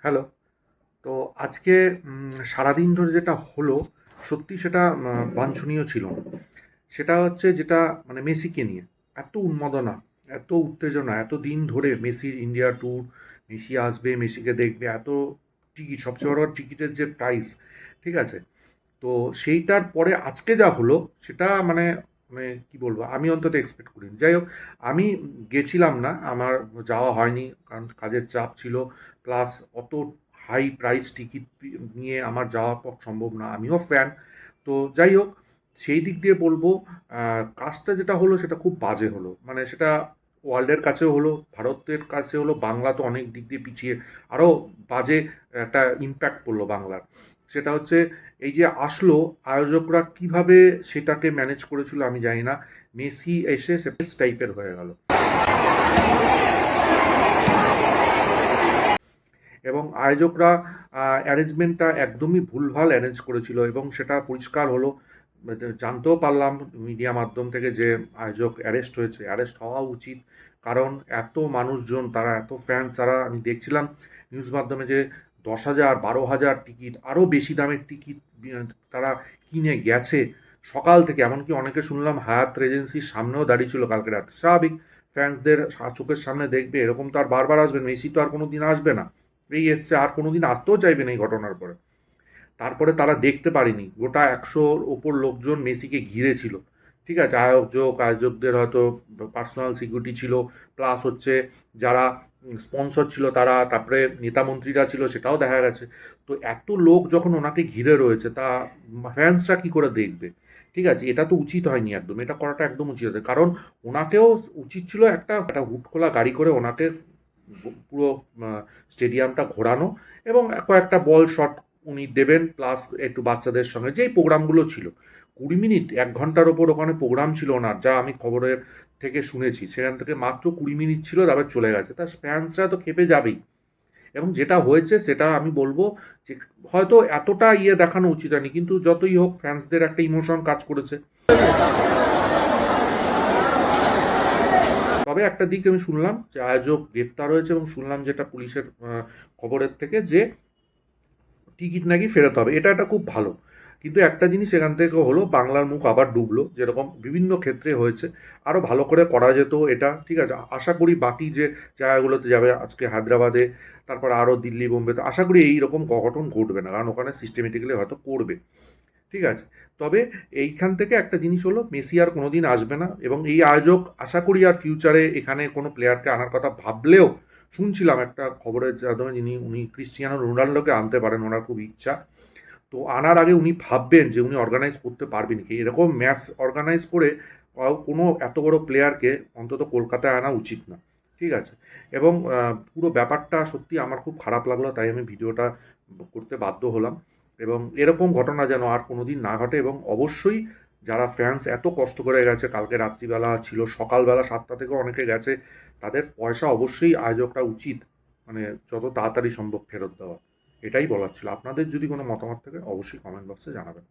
Hello. তো আজকে সারাদিন ধরে যেটা হলো, সত্যি সেটা বাঞ্ছনীয় ছিল না। সেটা হচ্ছে যেটা মানে মেসিকে নিয়ে এত উন্মাদনা, এত উত্তেজনা, এত দিন ধরে মেসির ইন্ডিয়া ট্যুর, মেসি আসবে, মেসিকে দেখবে, এত টিকিট, সবচেয়ে বড় টিকিটের যে প্রাইস, ঠিক আছে? তো সেইটার পরে আজকে যা হলো সেটা মানে মানে কি বলবো, আমি অন্তত এক্সপেক্ট করিনি। যাই হোক, আমি গেছিলাম না, আমার যাওয়া হয়নি, কারণ কাজের চাপ ছিল। প্লাস অত হাই প্রাইস টিকিট নিয়ে আমার যাওয়া সম্ভব না, আমিও ফ্যান। তো যাই হোক, সেই দিক দিয়ে বলবো কাজটা যেটা হলো সেটা খুব বাজে হলো, মানে সেটা ওয়ার্ল্ডের কাছেও হলো, ভারতের কাছে হলো, বাংলা তো অনেক দিক দিয়ে পিছিয়ে, আরও বাজে একটা ইম্প্যাক্ট পড়লো বাংলার। সেটা হচ্ছে এই যে আসলো, আয়োজকরা কিভাবে সেটাকে ম্যানেজ করেছিল আমি জানি না। মেসি এসে সেপেস টাইপের হয়ে গেল, এবং আয়োজকরা অ্যারেঞ্জমেন্টটা একদমই ভুলভাল অ্যারেঞ্জ করেছিল, এবং সেটা পরিষ্কার হলো। জানতেও পারলাম মিডিয়া মাধ্যম থেকে যে আয়োজক অ্যারেস্ট হয়েছে, অ্যারেস্ট হওয়া উচিত। কারণ এত মানুষজন, তারা এত ফ্যান, তারা আমি দেখছিলাম নিউজ মাধ্যমে যে 10,000 12,000 টিকিট, আরও বেশি দামের টিকিট তারা কিনে গেছে সকাল থেকে। এমনকি অনেকে শুনলাম হায়াত রেজেন্সির সামনেও দাঁড়িয়ে ছিল কালকে রাতে। স্বাভাবিক, ফ্যান্সদের চোখের সামনে দেখবে, এরকম তো আর বারবার আসবেন, মেসি তো আর কোনো দিন আসবে না, এই এসছে, আর কোনো দিন আসতেও চাইবে না এই ঘটনার পরে। তারপরে তারা দেখতে পারেনি, গোটা 100-র ওপর লোকজন মেসিকে ঘিরে ছিল, ঠিক আছে? আয়োজকদের হয়তো পার্সোনাল সিকিউরিটি ছিল, প্লাস হচ্ছে যারা স্পন্সর ছিল তারা, তারপরে নেতা মন্ত্রীরা ছিল, সেটাও দেখা গেছে। তো এত লোক যখন ওনাকে ঘিরে রয়েছে, তা ফ্যান্সরা কী করে দেখবে? ঠিক আছে, এটা তো উচিত হয়নি একদম, এটা করাটা একদম উচিত হয়নি। কারণ ওনাকেও উচিত ছিল একটা একটা হুটখোলা গাড়ি করে ওনাকে পুরো স্টেডিয়ামটা ঘোরানো, এবং কয়েকটা বল শট উনি দেবেন, প্লাস একটু বাচ্চাদের সঙ্গে যেই প্রোগ্রামগুলো ছিল। 20 মিনিট, 1 ঘন্টার ওপর ওখানে প্রোগ্রাম ছিল ওনার, যা আমি খবরের থেকে শুনেছি, সেখান থেকে মাত্র 20 মিনিট ছিল, তারপর চলে গেছে। তার ফ্যান্সরা তো খেপে যাবেই। এবং যেটা হয়েছে সেটা আমি বলবো যে হয়তো এতটা দেখানো উচিত হয়নি, কিন্তু যতই হোক ফ্যান্সদের একটা ইমোশন কাজ করেছে। তবে একটা দিক আমি শুনলাম যে আয়োজক গ্রেপ্তার হয়েছে, এবং শুনলাম যেটা পুলিশের খবরের থেকে, যে টিকিট নাকি ফেরত হবে, এটা একটা খুব ভালো। কিন্তু একটা জিনিস এখান থেকে হলো, বাংলার মুখ আবার ডুবলো, যেরকম বিভিন্ন ক্ষেত্রে হয়েছে। আরও ভালো করে করা যেত এটা, ঠিক আছে? আশা করি বাকি যে জায়গাগুলোতে যাবে, আজকে হায়দ্রাবাদে, তারপর আরও দিল্লি বোম্বেতে, আশা করি এইরকম অঘটন ঘটবে না, কারণ ওখানে সিস্টেমেটিক্যালি হয়তো করবে, ঠিক আছে? তবে এইখান থেকে একটা জিনিস হলো, মেসি আর কোনোদিন আসবে না, এবং এই আয়োজক আশা করি আর ফিউচারে এখানে কোনো প্লেয়ারকে আনার কথা ভাবলেও, শুনছিলাম একটা খবরের মাধ্যমে, উনি ক্রিস্টিয়ানো রোনাল্ডোকে আনতে পারেন, ওনার খুব ইচ্ছা। তো আনার আগে উনি ভাববেন যে উনি অর্গানাইজ করতে পারবেন কি, এরকম ম্যাচ অর্গানাইজ করে কোনো এত বড় প্লেয়ারকে অন্তত কলকাতায় আনা উচিত না, ঠিক আছে? এবং পুরো ব্যাপারটা সত্যি আমার খুব খারাপ লাগলো, তাই আমি ভিডিওটা করতে বাধ্য হলাম। এবং এরকম ঘটনা যেন আর কোনো দিন না ঘটে, এবং অবশ্যই যারা ফ্যান্স এত কষ্ট করে গেছে, কালকে রাত্রিবেলা ছিল, সকালবেলা 7টা থেকে অনেকে গেছে, তাদের পয়সা অবশ্যই আয়োজকটা উচিত মানে যত তাড়াতাড়ি সম্ভব ফেরত দেওয়া। এটাই বলার ছিল। আপনাদের যদি কোনো মতামত থাকে অবশ্যই কমেন্ট বক্সে জানাবেন।